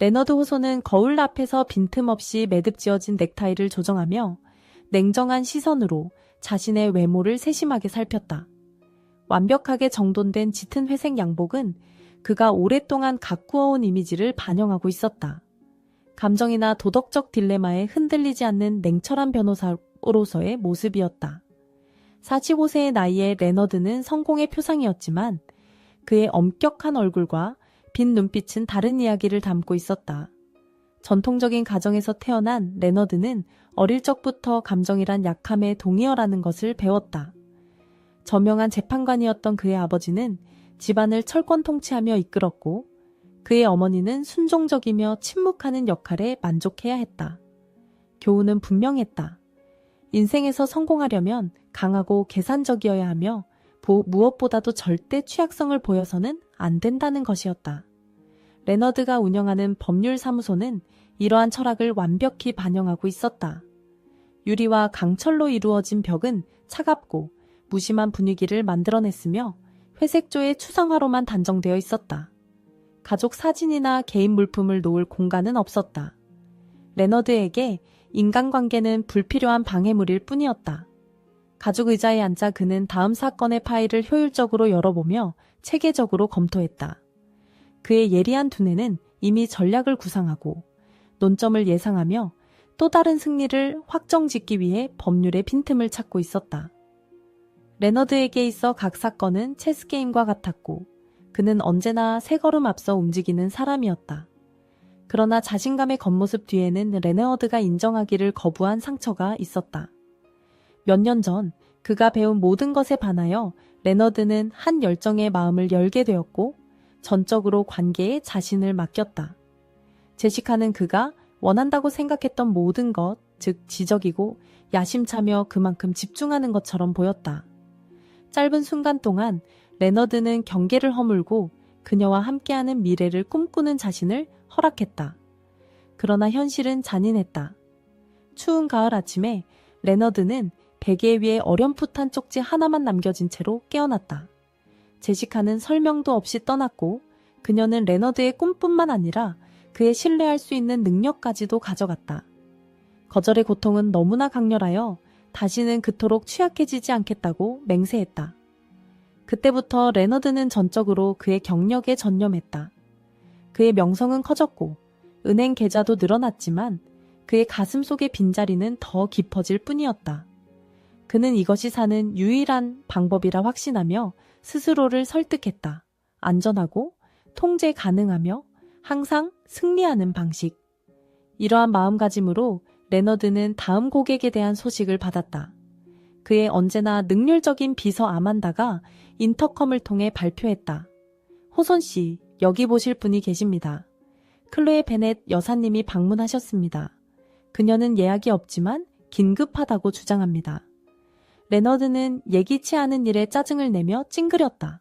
레너드 호소는 거울 앞에서 빈틈없이 매듭지어진 넥타이를 조정하며 냉정한 시선으로 자신의 외모를 세심하게 살폈다. 완벽하게 정돈된 짙은 회색 양복은 그가 오랫동안 가꾸어온 이미지를 반영하고 있었다. 감정이나 도덕적 딜레마에 흔들리지 않는 냉철한 변호사로서의 모습이었다. 45세의 나이에 레너드는 성공의 표상이었지만 그의 엄격한 얼굴과 빈 눈빛은 다른 이야기를 담고 있었다. 전통적인 가정에서 태어난 레너드는 어릴 적부터 감정이란 약함에 동의어라는 것을 배웠다. 저명한 재판관이었던 그의 아버지는 집안을 철권 통치하며 이끌었고 그의 어머니는 순종적이며 침묵하는 역할에 만족해야 했다. 교훈은 분명했다. 인생에서 성공하려면 강하고 계산적이어야 하며 무엇보다도 절대 취약성을 보여서는 안 된다는 것이었다. 레너드가 운영하는 법률사무소는 이러한 철학을 완벽히 반영하고 있었다. 유리와 강철로 이루어진 벽은 차갑고 무심한 분위기를 만들어냈으며 회색조의 추상화로만 단정되어 있었다. 가족 사진이나 개인 물품을 놓을 공간은 없었다. 레너드에게 인간관계는 불필요한 방해물일 뿐이었다. 가죽 의자에 앉아 그는 다음 사건의 파일을 효율적으로 열어보며 체계적으로 검토했다. 그의 예리한 두뇌는 이미 전략을 구상하고 논점을 예상하며 또 다른 승리를 확정짓기 위해 법률의 빈틈을 찾고 있었다. 레너드에게 있어 각 사건은 체스게임과 같았고 그는 언제나 세 걸음 앞서 움직이는 사람이었다. 그러나 자신감의 겉모습 뒤에는 레너드가 인정하기를 거부한 상처가 있었다. 몇 년 전 그가 배운 모든 것에 반하여 레너드는 한 열정의 마음을 열게 되었고 전적으로 관계에 자신을 맡겼다. 제시카는 그가 원한다고 생각했던 모든 것, 즉 지적이고 야심차며 그만큼 집중하는 것처럼 보였다. 짧은 순간 동안 레너드는 경계를 허물고 그녀와 함께하는 미래를 꿈꾸는 자신을 허락했다. 그러나 현실은 잔인했다. 추운 가을 아침에 레너드는 베개 위에 어렴풋한 쪽지 하나만 남겨진 채로 깨어났다. 제시카는 설명도 없이 떠났고 그녀는 레너드의 꿈뿐만 아니라 그의 신뢰할 수 있는 능력까지도 가져갔다. 거절의 고통은 너무나 강렬하여 다시는 그토록 취약해지지 않겠다고 맹세했다. 그때부터 레너드는 전적으로 그의 경력에 전념했다. 그의 명성은 커졌고 은행 계좌도 늘어났지만 그의 가슴 속의 빈자리는 더 깊어질 뿐이었다. 그는 이것이 사는 유일한 방법이라 확신하며 스스로를 설득했다. 안전하고 통제 가능하며 항상 승리하는 방식. 이러한 마음가짐으로 레너드는 다음 고객에 대한 소식을 받았다. 그의 언제나 능률적인 비서 아만다가 인터컴을 통해 발표했다. 호손 씨, 여기 보실 분이 계십니다. 클로에 베넷 여사님이 방문하셨습니다. 그녀는 예약이 없지만 긴급하다고 주장합니다. 레너드는 예기치 않은 일에 짜증을 내며 찡그렸다.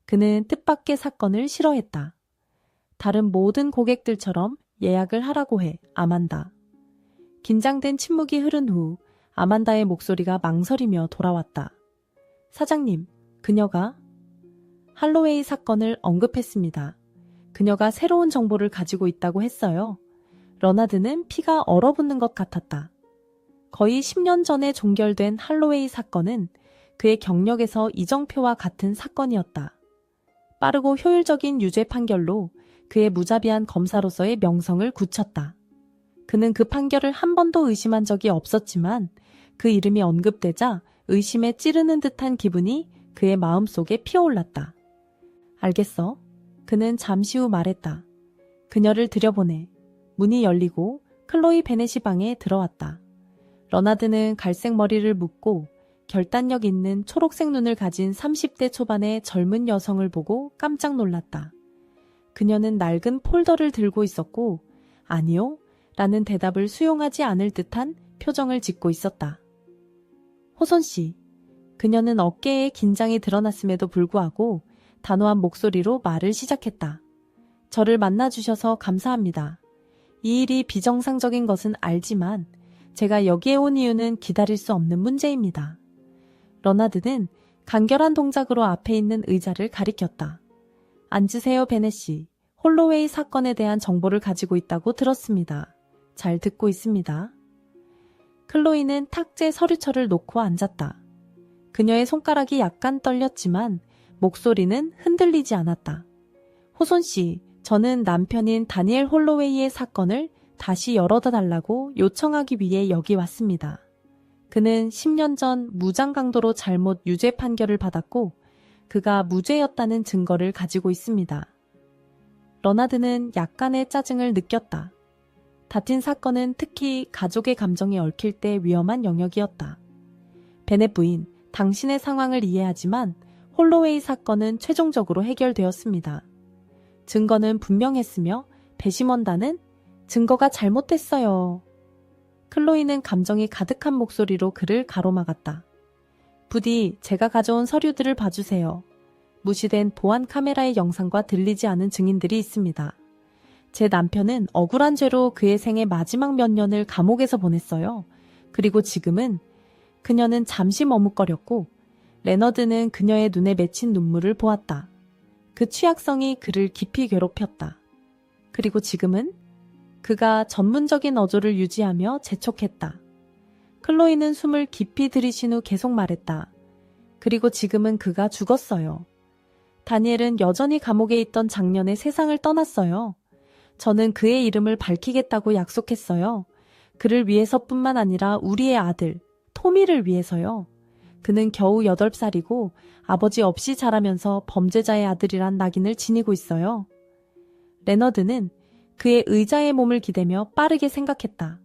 그는 뜻밖의 사건을 싫어했다. 다른 모든 고객들처럼 예약을 하라고 해, 아만다. 긴장된 침묵이 흐른 후 아만다의 목소리가 망설이며 돌아왔다. 사장님, 그녀가 할로웨이 사건을 언급했습니다. 그녀가 새로운 정보를 가지고 있다고 했어요. 러나드는 피가 얼어붙는 것 같았다. 거의 10년 전에 종결된 할로웨이 사건은 그의 경력에서 이정표와 같은 사건이었다. 빠르고 효율적인 유죄 판결로 그의 무자비한 검사로서의 명성을 굳혔다. 그는 그 판결을 한 번도 의심한 적이 없었지만 그 이름이 언급되자 의심에 찌르는 듯한 기분이 그의 마음속에 피어올랐다. 알겠어. 그는 잠시 후 말했다. 그녀를 들여보내. 문이 열리고 클로이 베넷이 방에 들어왔다. 러나드는 갈색 머리를 묶고 결단력 있는 초록색 눈을 가진 30대 초반의 젊은 여성을 보고 깜짝 놀랐다. 그녀는 낡은 폴더를 들고 있었고 아니요 라는 대답을 수용하지 않을 듯한 표정을 짓고 있었다. 호손 씨, 그녀는 어깨에 긴장이 드러났음에도 불구하고 단호한 목소리로 말을 시작했다. 저를 만나주셔서 감사합니다. 이 일이 비정상적인 것은 알지만 제가 여기에 온 이유는 기다릴 수 없는 문제입니다. 러나드는 간결한 동작으로 앞에 있는 의자를 가리켰다. 앉으세요, 베넷 씨. 홀로웨이 사건에 대한 정보를 가지고 있다고 들었습니다. 잘 듣고 있습니다. 클로이는 탁재 서류철을 놓고 앉았다. 그녀의 손가락이 약간 떨렸지만 목소리는 흔들리지 않았다. 호손 씨, 저는 남편인 다니엘 홀로웨이의 사건을 다시 열어달라고 요청하기 위해 여기 왔습니다. 그는 10년 전 무장 강도로 잘못 유죄 판결을 받았고 그가 무죄였다는 증거를 가지고 있습니다. 러나드는 약간의 짜증을 느꼈다. 다틴 사건은 특히 가족의 감정이 얽힐 때 위험한 영역이었다. 베넷 부인, 당신의 상황을 이해하지만 홀로웨이 사건은 최종적으로 해결되었습니다. 증거는 분명했으며 배심원단은 증거가 잘못됐어요. 클로이는 감정이 가득한 목소리로 그를 가로막았다. 부디 제가 가져온 서류들을 봐주세요. 무시된 보안 카메라의 영상과 들리지 않은 증인들이 있습니다. 제 남편은 억울한 죄로 그의 생애 마지막 몇 년을 감옥에서 보냈어요. 그리고 지금은 그녀는 잠시 머뭇거렸고 레너드는 그녀의 눈에 맺힌 눈물을 보았다. 그 취약성이 그를 깊이 괴롭혔다. 그리고 지금은 그가 전문적인 어조를 유지하며 재촉했다. 클로이는 숨을 깊이 들이신 후 계속 말했다. 그리고 지금은 그가 죽었어요. 다니엘은 여전히 감옥에 있던 작년에 세상을 떠났어요. 저는 그의 이름을 밝히겠다고 약속했어요. 그를 위해서뿐만 아니라 우리의 아들, 토미를 위해서요. 그는 겨우 8살이고 아버지 없이 자라면서 범죄자의 아들이란 낙인을 지니고 있어요. 레너드는 그의 의자에 몸을 기대며 빠르게 생각했다.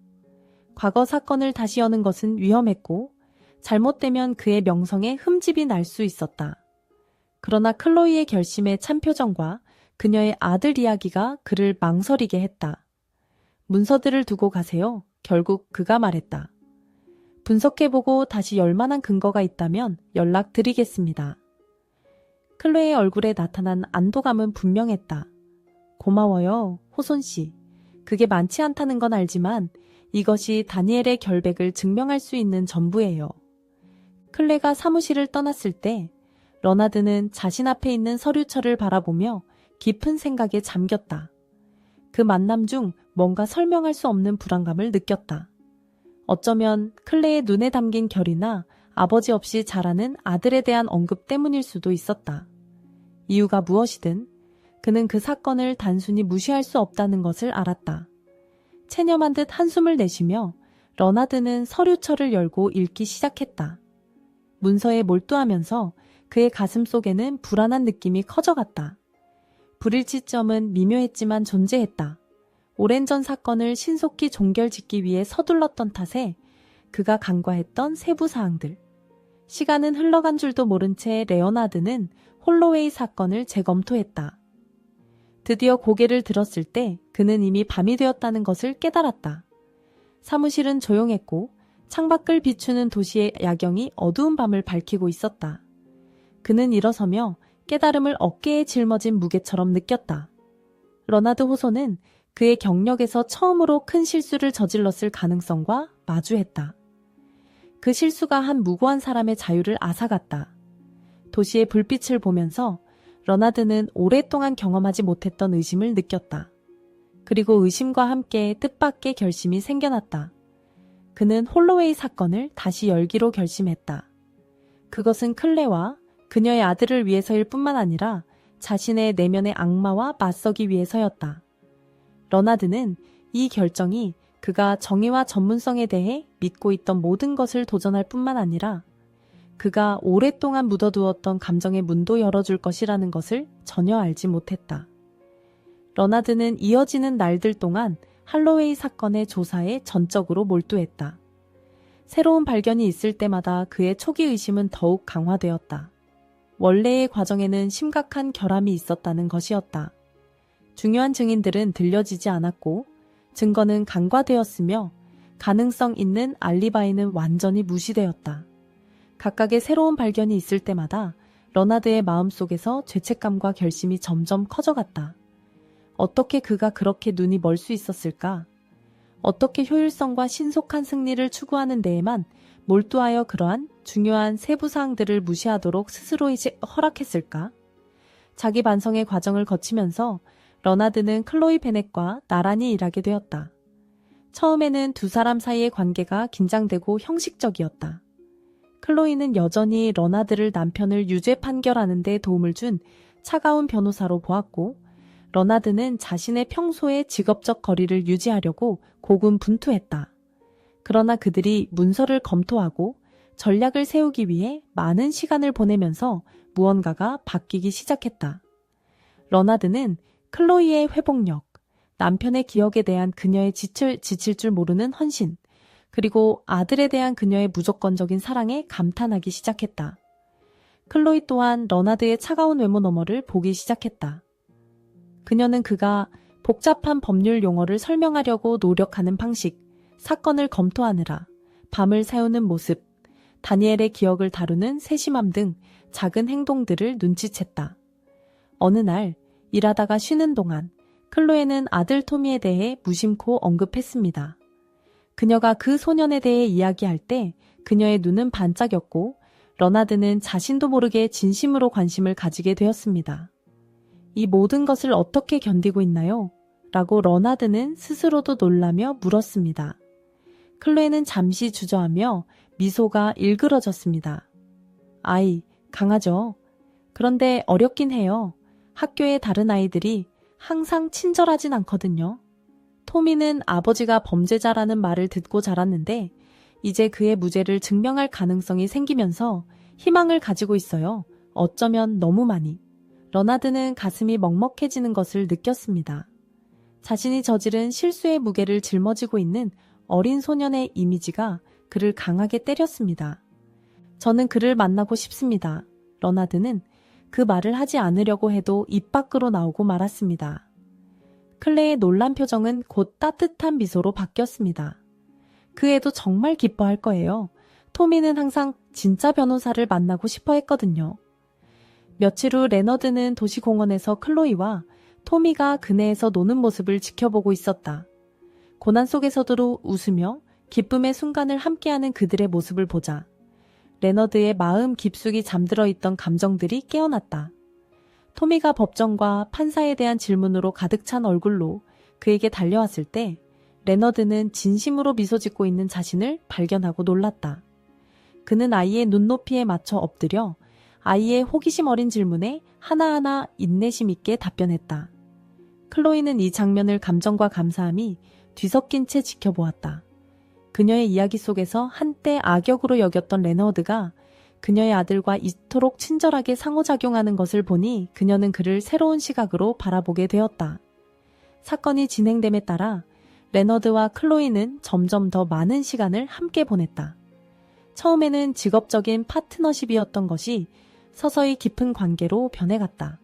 과거 사건을 다시 여는 것은 위험했고 잘못되면 그의 명성에 흠집이 날 수 있었다. 그러나 클로이의 결심의 찬 표정과 그녀의 아들 이야기가 그를 망설이게 했다. 문서들을 두고 가세요. 결국 그가 말했다. 분석해보고 다시 열만한 근거가 있다면 연락드리겠습니다. 클로이의 얼굴에 나타난 안도감은 분명했다. 고마워요, 호손 씨. 그게 많지 않다는 건 알지만 이것이 다니엘의 결백을 증명할 수 있는 전부예요. 클레가 사무실을 떠났을 때 러나드는 자신 앞에 있는 서류철을 바라보며 깊은 생각에 잠겼다. 그 만남 중 뭔가 설명할 수 없는 불안감을 느꼈다. 어쩌면 클레의 눈에 담긴 결이나 아버지 없이 자라는 아들에 대한 언급 때문일 수도 있었다. 이유가 무엇이든 그는 그 사건을 단순히 무시할 수 없다는 것을 알았다. 체념한 듯 한숨을 내쉬며 러나드는 서류철을 열고 읽기 시작했다. 문서에 몰두하면서 그의 가슴 속에는 불안한 느낌이 커져갔다. 불일치점은 미묘했지만 존재했다. 오랜 전 사건을 신속히 종결짓기 위해 서둘렀던 탓에 그가 간과했던 세부 사항들. 시간은 흘러간 줄도 모른 채 레오나드는 홀로웨이 사건을 재검토했다. 드디어 고개를 들었을 때 그는 이미 밤이 되었다는 것을 깨달았다. 사무실은 조용했고 창밖을 비추는 도시의 야경이 어두운 밤을 밝히고 있었다. 그는 일어서며 깨달음을 어깨에 짊어진 무게처럼 느꼈다. 러나드 호소는 그의 경력에서 처음으로 큰 실수를 저질렀을 가능성과 마주했다. 그 실수가 한 무고한 사람의 자유를 앗아갔다. 도시의 불빛을 보면서 러나드는 오랫동안 경험하지 못했던 의심을 느꼈다. 그리고 의심과 함께 뜻밖의 결심이 생겨났다. 그는 홀로웨이 사건을 다시 열기로 결심했다. 그것은 클레와 그녀의 아들을 위해서일 뿐만 아니라 자신의 내면의 악마와 맞서기 위해서였다. 러나드는 이 결정이 그가 정의와 전문성에 대해 믿고 있던 모든 것을 도전할 뿐만 아니라 그가 오랫동안 묻어두었던 감정의 문도 열어줄 것이라는 것을 전혀 알지 못했다. 러나드는 이어지는 날들 동안 할로웨이 사건의 조사에 전적으로 몰두했다. 새로운 발견이 있을 때마다 그의 초기 의심은 더욱 강화되었다. 원래의 과정에는 심각한 결함이 있었다는 것이었다. 중요한 증인들은 들려지지 않았고 증거는 간과되었으며 가능성 있는 알리바이는 완전히 무시되었다. 각각의 새로운 발견이 있을 때마다 러나드의 마음속에서 죄책감과 결심이 점점 커져갔다. 어떻게 그가 그렇게 눈이 멀 수 있었을까? 어떻게 효율성과 신속한 승리를 추구하는 데에만 몰두하여 그러한 중요한 세부 사항들을 무시하도록 스스로 이제 허락했을까? 자기 반성의 과정을 거치면서 러나드는 클로이 베넷과 나란히 일하게 되었다. 처음에는 두 사람 사이의 관계가 긴장되고 형식적이었다. 클로이는 여전히 러나드를 남편을 유죄 판결하는 데 도움을 준 차가운 변호사로 보았고, 러나드는 자신의 평소의 직업적 거리를 유지하려고 고군분투했다. 그러나 그들이 문서를 검토하고 전략을 세우기 위해 많은 시간을 보내면서 무언가가 바뀌기 시작했다. 러나드는 클로이의 회복력, 남편의 기억에 대한 그녀의 지칠 줄 모르는 헌신, 그리고 아들에 대한 그녀의 무조건적인 사랑에 감탄하기 시작했다. 클로이 또한 러나드의 차가운 외모 너머를 보기 시작했다. 그녀는 그가 복잡한 법률 용어를 설명하려고 노력하는 방식, 사건을 검토하느라 밤을 새우는 모습, 다니엘의 기억을 다루는 세심함 등 작은 행동들을 눈치챘다. 어느 날 일하다가 쉬는 동안 클로에는 아들 토미에 대해 무심코 언급했습니다. 그녀가 그 소년에 대해 이야기할 때 그녀의 눈은 반짝였고 러나드는 자신도 모르게 진심으로 관심을 가지게 되었습니다. 이 모든 것을 어떻게 견디고 있나요? 라고 러나드는 스스로도 놀라며 물었습니다. 클로에는 잠시 주저하며 미소가 일그러졌습니다. 아이, 강하죠. 그런데 어렵긴 해요. 학교의 다른 아이들이 항상 친절하진 않거든요. 토미는 아버지가 범죄자라는 말을 듣고 자랐는데 이제 그의 무죄를 증명할 가능성이 생기면서 희망을 가지고 있어요. 어쩌면 너무 많이. 러나드는 가슴이 먹먹해지는 것을 느꼈습니다. 자신이 저지른 실수의 무게를 짊어지고 있는 어린 소년의 이미지가 그를 강하게 때렸습니다. 저는 그를 만나고 싶습니다. 러나드는 그 말을 하지 않으려고 해도 입 밖으로 나오고 말았습니다. 클레의 놀란 표정은 곧 따뜻한 미소로 바뀌었습니다. 그 애도 정말 기뻐할 거예요. 토미는 항상 진짜 변호사를 만나고 싶어 했거든요. 며칠 후 레너드는 도시공원에서 클로이와 토미가 그네에서 노는 모습을 지켜보고 있었다. 고난 속에서도 웃으며 기쁨의 순간을 함께하는 그들의 모습을 보자 레너드의 마음 깊숙이 잠들어 있던 감정들이 깨어났다. 토미가 법정과 판사에 대한 질문으로 가득 찬 얼굴로 그에게 달려왔을 때 레너드는 진심으로 미소 짓고 있는 자신을 발견하고 놀랐다. 그는 아이의 눈높이에 맞춰 엎드려 아이의 호기심 어린 질문에 하나하나 인내심 있게 답변했다. 클로이는 이 장면을 감정과 감사함이 뒤섞인 채 지켜보았다. 그녀의 이야기 속에서 한때 악역으로 여겼던 레너드가 그녀의 아들과 이토록 친절하게 상호작용하는 것을 보니 그녀는 그를 새로운 시각으로 바라보게 되었다. 사건이 진행됨에 따라 레너드와 클로이는 점점 더 많은 시간을 함께 보냈다. 처음에는 직업적인 파트너십이었던 것이 서서히 깊은 관계로 변해갔다.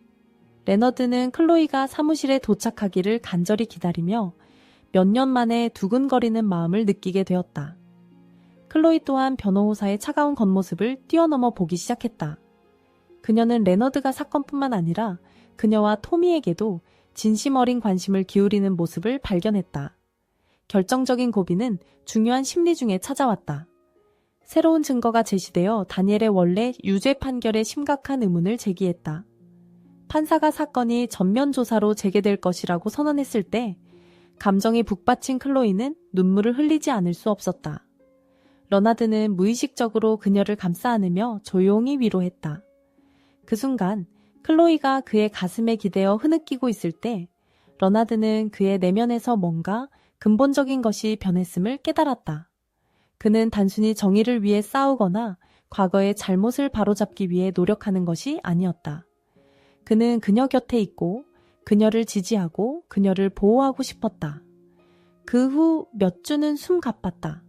레너드는 클로이가 사무실에 도착하기를 간절히 기다리며 몇 년 만에 두근거리는 마음을 느끼게 되었다. 클로이 또한 변호사의 차가운 겉모습을 뛰어넘어 보기 시작했다. 그녀는 레너드가 사건뿐만 아니라 그녀와 토미에게도 진심 어린 관심을 기울이는 모습을 발견했다. 결정적인 고비는 중요한 심리 중에 찾아왔다. 새로운 증거가 제시되어 다니엘의 원래 유죄 판결에 심각한 의문을 제기했다. 판사가 사건이 전면 조사로 재개될 것이라고 선언했을 때 감정이 북받친 클로이는 눈물을 흘리지 않을 수 없었다. 러나드는 무의식적으로 그녀를 감싸 안으며 조용히 위로했다. 그 순간 클로이가 그의 가슴에 기대어 흐느끼고 있을 때 러나드는 그의 내면에서 뭔가 근본적인 것이 변했음을 깨달았다. 그는 단순히 정의를 위해 싸우거나 과거의 잘못을 바로잡기 위해 노력하는 것이 아니었다. 그는 그녀 곁에 있고 그녀를 지지하고 그녀를 보호하고 싶었다. 그 후 몇 주는 숨가빴다.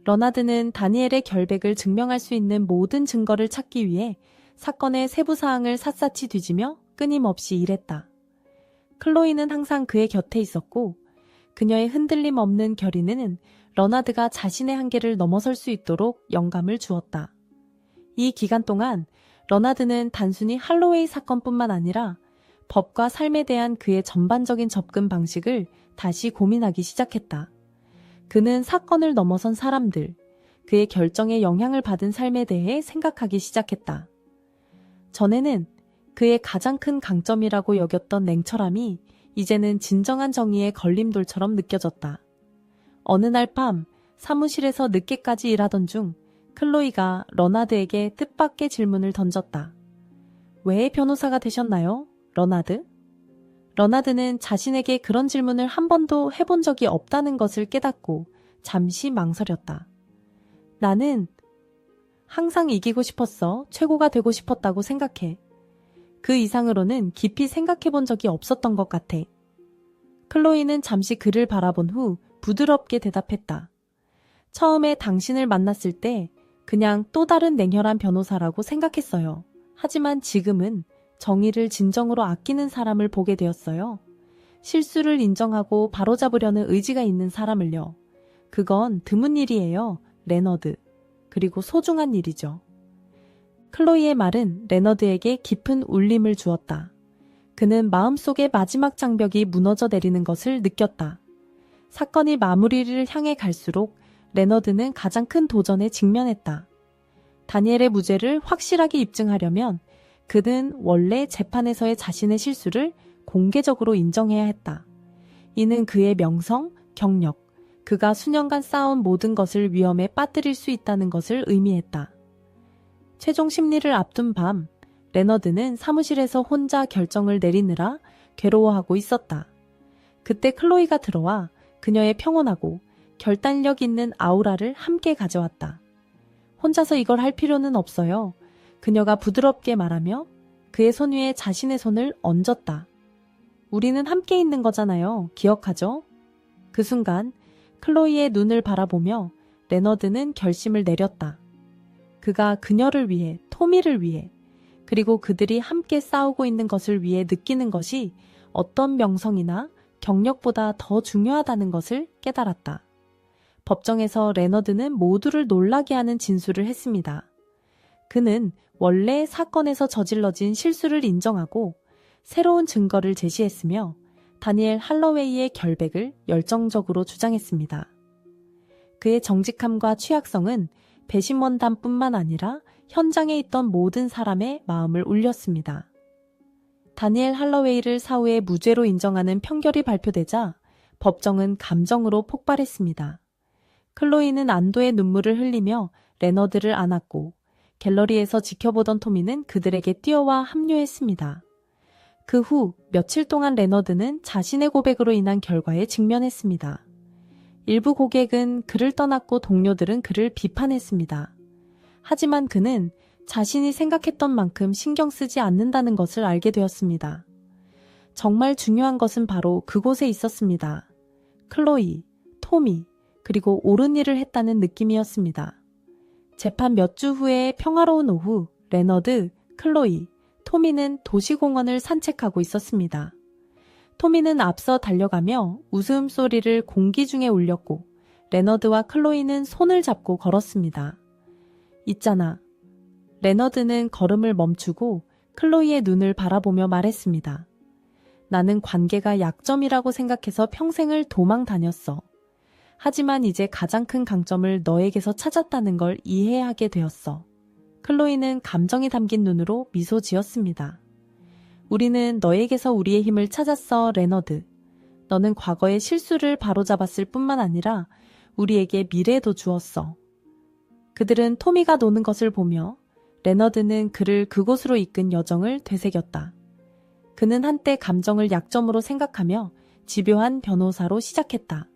러나드는 다니엘의 결백을 증명할 수 있는 모든 증거를 찾기 위해 사건의 세부 사항을 샅샅이 뒤지며 끊임없이 일했다. 클로이는 항상 그의 곁에 있었고 그녀의 흔들림 없는 결의는 러나드가 자신의 한계를 넘어설 수 있도록 영감을 주었다. 이 기간 동안 러나드는 단순히 할로웨이 사건뿐만 아니라 법과 삶에 대한 그의 전반적인 접근 방식을 다시 고민하기 시작했다. 그는 사건을 넘어선 사람들, 그의 결정에 영향을 받은 삶에 대해 생각하기 시작했다. 전에는 그의 가장 큰 강점이라고 여겼던 냉철함이 이제는 진정한 정의의 걸림돌처럼 느껴졌다. 어느 날 밤 사무실에서 늦게까지 일하던 중 클로이가 러나드에게 뜻밖의 질문을 던졌다. 왜 변호사가 되셨나요, 러나드? 러나드는 자신에게 그런 질문을 한 번도 해본 적이 없다는 것을 깨닫고 잠시 망설였다. 나는 항상 이기고 싶었어. 최고가 되고 싶었다고 생각해. 그 이상으로는 깊이 생각해 본 적이 없었던 것 같아. 클로이는 잠시 그를 바라본 후 부드럽게 대답했다. 처음에 당신을 만났을 때 그냥 또 다른 냉혈한 변호사라고 생각했어요. 하지만 지금은 정의를 진정으로 아끼는 사람을 보게 되었어요. 실수를 인정하고 바로잡으려는 의지가 있는 사람을요. 그건 드문 일이에요, 레너드. 그리고 소중한 일이죠. 클로이의 말은 레너드에게 깊은 울림을 주었다. 그는 마음속의 마지막 장벽이 무너져 내리는 것을 느꼈다. 사건이 마무리를 향해 갈수록 레너드는 가장 큰 도전에 직면했다. 다니엘의 무죄를 확실하게 입증하려면 그는 원래 재판에서의 자신의 실수를 공개적으로 인정해야 했다. 이는 그의 명성, 경력, 그가 수년간 쌓아온 모든 것을 위험에 빠뜨릴 수 있다는 것을 의미했다. 최종 심리를 앞둔 밤, 레너드는 사무실에서 혼자 결정을 내리느라 괴로워하고 있었다. 그때 클로이가 들어와 그녀의 평온하고 결단력 있는 아우라를 함께 가져왔다. 혼자서 이걸 할 필요는 없어요. 그녀가 부드럽게 말하며 그의 손 위에 자신의 손을 얹었다. 우리는 함께 있는 거잖아요. 기억하죠? 그 순간 클로이의 눈을 바라보며 레너드는 결심을 내렸다. 그가 그녀를 위해, 토미를 위해, 그리고 그들이 함께 싸우고 있는 것을 위해 느끼는 것이 어떤 명성이나 경력보다 더 중요하다는 것을 깨달았다. 법정에서 레너드는 모두를 놀라게 하는 진술을 했습니다. 그는 원래 사건에서 저질러진 실수를 인정하고 새로운 증거를 제시했으며 다니엘 할러웨이의 결백을 열정적으로 주장했습니다. 그의 정직함과 취약성은 배심원단뿐만 아니라 현장에 있던 모든 사람의 마음을 울렸습니다. 다니엘 할러웨이를 사후에 무죄로 인정하는 판결이 발표되자 법정은 감정으로 폭발했습니다. 클로이는 안도의 눈물을 흘리며 레너드를 안았고 갤러리에서 지켜보던 토미는 그들에게 뛰어와 합류했습니다. 그 후 며칠 동안 레너드는 자신의 고백으로 인한 결과에 직면했습니다. 일부 고객은 그를 떠났고 동료들은 그를 비판했습니다. 하지만 그는 자신이 생각했던 만큼 신경 쓰지 않는다는 것을 알게 되었습니다. 정말 중요한 것은 바로 그곳에 있었습니다. 클로이, 토미, 그리고 옳은 일을 했다는 느낌이었습니다. 재판 몇 주 후에 평화로운 오후, 레너드, 클로이, 토미는 도시공원을 산책하고 있었습니다. 토미는 앞서 달려가며 웃음소리를 공기 중에 울렸고 레너드와 클로이는 손을 잡고 걸었습니다. 있잖아. 레너드는 걸음을 멈추고 클로이의 눈을 바라보며 말했습니다. 나는 관계가 약점이라고 생각해서 평생을 도망 다녔어. 하지만 이제 가장 큰 강점을 너에게서 찾았다는 걸 이해하게 되었어. 클로이는 감정이 담긴 눈으로 미소 지었습니다. 우리는 너에게서 우리의 힘을 찾았어, 레너드. 너는 과거의 실수를 바로잡았을 뿐만 아니라 우리에게 미래도 주었어. 그들은 토미가 노는 것을 보며 레너드는 그를 그곳으로 이끈 여정을 되새겼다. 그는 한때 감정을 약점으로 생각하며 집요한 변호사로 시작했다.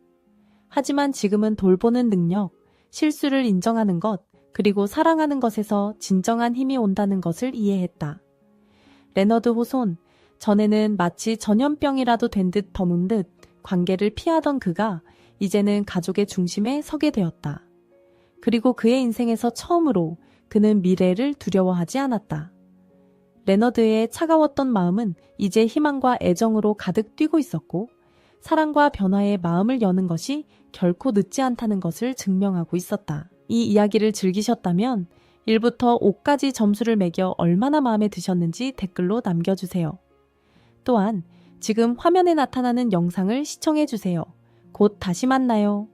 하지만 지금은 돌보는 능력, 실수를 인정하는 것, 그리고 사랑하는 것에서 진정한 힘이 온다는 것을 이해했다. 레너드 호손, 전에는 마치 전염병이라도 된 듯 버문 듯 관계를 피하던 그가 이제는 가족의 중심에 서게 되었다. 그리고 그의 인생에서 처음으로 그는 미래를 두려워하지 않았다. 레너드의 차가웠던 마음은 이제 희망과 애정으로 가득 뛰고 있었고 사랑과 변화의 마음을 여는 것이 결코 늦지 않다는 것을 증명하고 있었다. 이 이야기를 즐기셨다면 1부터 5까지 점수를 매겨 얼마나 마음에 드셨는지 댓글로 남겨주세요. 또한 지금 화면에 나타나는 영상을 시청해주세요. 곧 다시 만나요.